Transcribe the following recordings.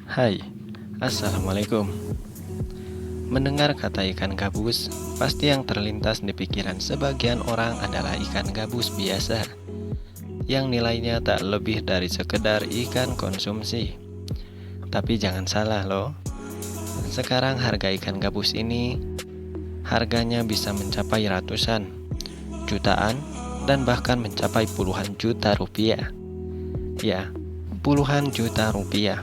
Hai, Assalamualaikum. Mendengar kata ikan gabus, pasti yang terlintas di pikiran sebagian orang adalah ikan gabus biasa, yang nilainya tak lebih dari sekedar ikan konsumsi. Tapi jangan salah loh, sekarang harga ikan gabus ini harganya bisa mencapai ratusan, jutaan, dan bahkan mencapai puluhan juta rupiah. Ya, puluhan juta rupiah.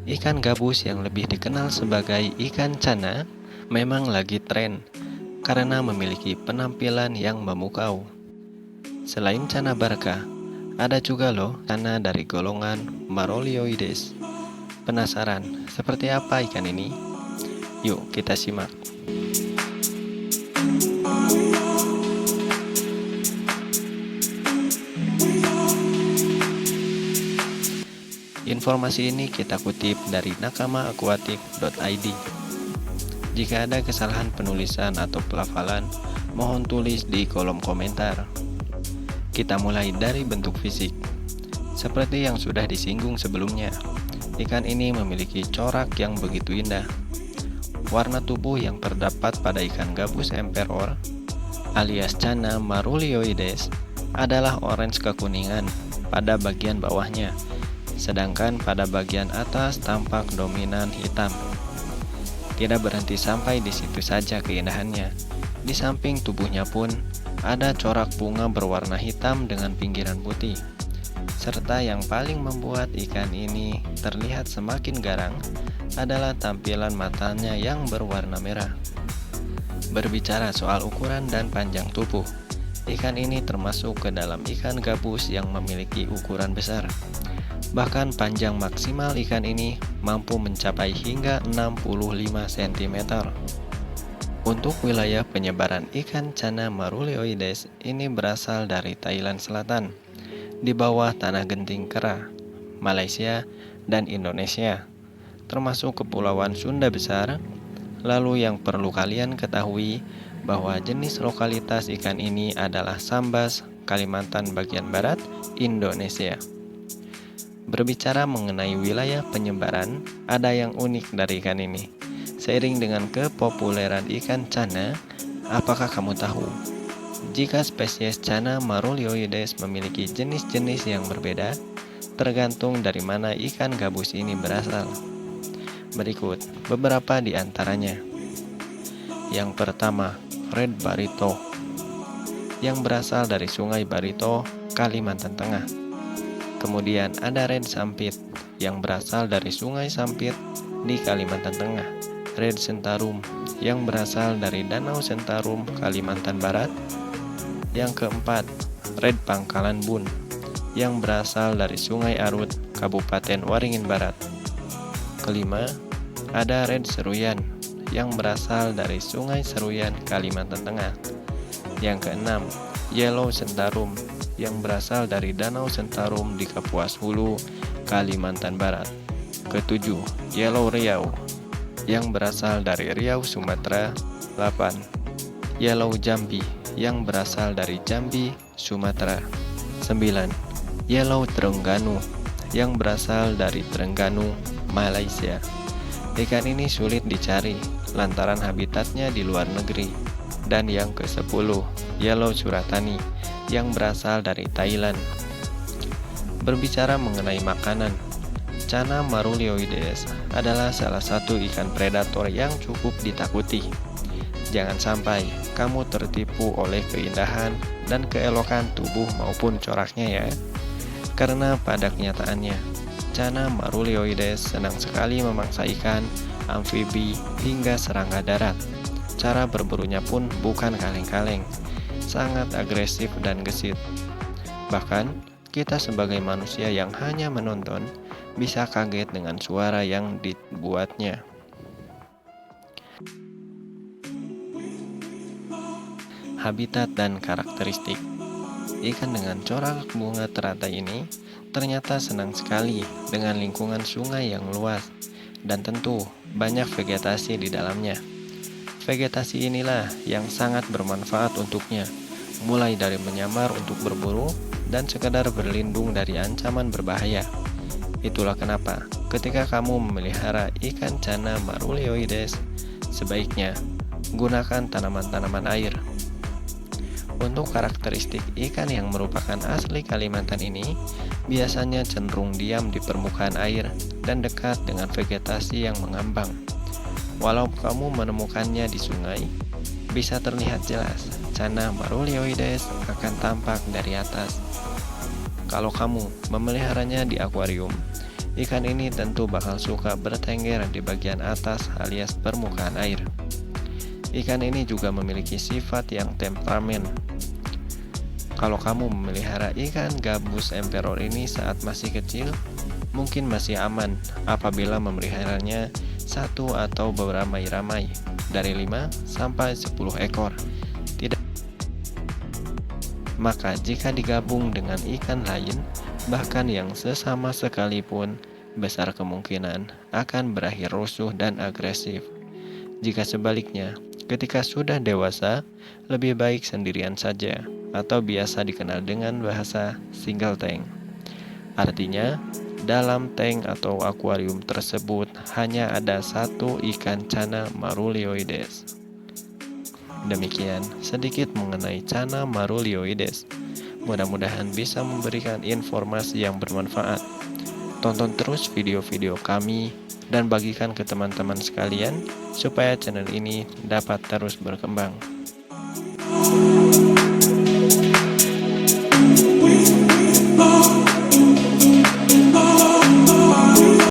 Ikan gabus yang lebih dikenal sebagai ikan cana memang lagi tren karena memiliki penampilan yang memukau. Selain cana barca, ada juga loh cana dari golongan Marolioides. Penasaran seperti apa ikan ini? Yuk kita simak. Informasi ini kita kutip dari nakamaaquatic.id. Jika ada kesalahan penulisan atau pelafalan, mohon tulis di kolom komentar. Kita mulai dari bentuk fisik. Seperti yang sudah disinggung sebelumnya, ikan ini memiliki corak yang begitu indah. Warna tubuh yang terdapat pada ikan gabus emperor alias cana marulioides adalah orange kekuningan pada bagian bawahnya, sedangkan pada bagian atas tampak dominan hitam. Tidak berhenti sampai di situ saja keindahannya. Di samping tubuhnya pun ada corak bunga berwarna hitam dengan pinggiran putih. Serta yang paling membuat ikan ini terlihat semakin garang adalah tampilan matanya yang berwarna merah. Berbicara soal ukuran dan panjang tubuh, ikan ini termasuk ke dalam ikan gabus yang memiliki ukuran besar. Bahkan panjang maksimal ikan ini mampu mencapai hingga 65 cm. Untuk wilayah penyebaran ikan cana marulioides ini berasal dari Thailand Selatan, di bawah tanah genting kera, Malaysia, dan Indonesia, termasuk Kepulauan Sunda Besar. Lalu yang perlu kalian ketahui bahwa jenis lokalitas ikan ini adalah Sambas, Kalimantan bagian barat, Indonesia. Berbicara mengenai wilayah penyebaran, ada yang unik dari ikan ini. Seiring dengan kepopuleran ikan cana, apakah kamu tahu jika spesies cana marulioides memiliki jenis-jenis yang berbeda, tergantung dari mana ikan gabus ini berasal? Berikut beberapa di antaranya. Yang pertama, red barito, yang berasal dari Sungai Barito, Kalimantan Tengah. Kemudian ada red sampit yang berasal dari Sungai Sampit di Kalimantan Tengah. Red sentarum yang berasal dari Danau Sentarum, Kalimantan Barat. Yang keempat, red Pangkalan Bun yang berasal dari Sungai Arut, Kabupaten Waringin Barat. Kelima, ada red seruyan yang berasal dari Sungai Seruyan, Kalimantan Tengah. Yang keenam, yellow sentarum yang berasal dari Danau Sentarum di Kapuas Hulu, Kalimantan Barat. Ketujuh, yellow riau yang berasal dari Riau, Sumatera. 8. Yellow jambi yang berasal dari Jambi, Sumatera. 9. Yellow Terengganu yang berasal dari Terengganu, Malaysia. Ikan ini sulit dicari lantaran habitatnya di luar negeri. Dan yang ke-10, yellow suratani yang berasal dari Thailand. Berbicara mengenai makanan, cana marulioides adalah salah satu ikan predator yang cukup ditakuti. Jangan sampai kamu tertipu oleh keindahan dan keelokan tubuh maupun coraknya ya. Karena pada kenyataannya, cana marulioides senang sekali memangsa ikan, amfibi, hingga serangga darat. Cara berburunya pun bukan kaleng-kaleng, sangat agresif dan gesit. Bahkan, kita sebagai manusia yang hanya menonton bisa kaget dengan suara yang dibuatnya. Habitat dan karakteristik. Ikan dengan corak bunga teratai ini ternyata senang sekali dengan lingkungan sungai yang luas dan tentu banyak vegetasi di dalamnya. Vegetasi inilah yang sangat bermanfaat untuknya, mulai dari menyamar untuk berburu dan sekadar berlindung dari ancaman berbahaya. Itulah kenapa ketika kamu memelihara ikan cana Marulioides, sebaiknya gunakan tanaman-tanaman air. Untuk karakteristik ikan yang merupakan asli Kalimantan ini, biasanya cenderung diam di permukaan air dan dekat dengan vegetasi yang mengambang. Walau kamu menemukannya di sungai, bisa terlihat jelas cana Marulioides akan tampak dari atas. Kalau kamu memeliharanya di akuarium, ikan ini tentu bakal suka bertengger di bagian atas alias permukaan air. Ikan ini juga memiliki sifat yang temperamen. Kalau kamu memelihara ikan gabus emperor ini saat masih kecil, mungkin masih aman apabila memeliharanya satu atau beramai-ramai dari 5 sampai 10 ekor. Maka jika digabung dengan ikan lain, bahkan yang sesama sekalipun, besar kemungkinan akan berakhir rusuh dan agresif. Jika sebaliknya, ketika sudah dewasa, lebih baik sendirian saja, atau biasa dikenal dengan bahasa single tank. Artinya, dalam tank atau akuarium tersebut hanya ada satu ikan cana Marulioides. Demikian sedikit mengenai cana Marulioides. Mudah-mudahan bisa memberikan informasi yang bermanfaat. Tonton terus video-video kami dan bagikan ke teman-teman sekalian supaya channel ini dapat terus berkembang.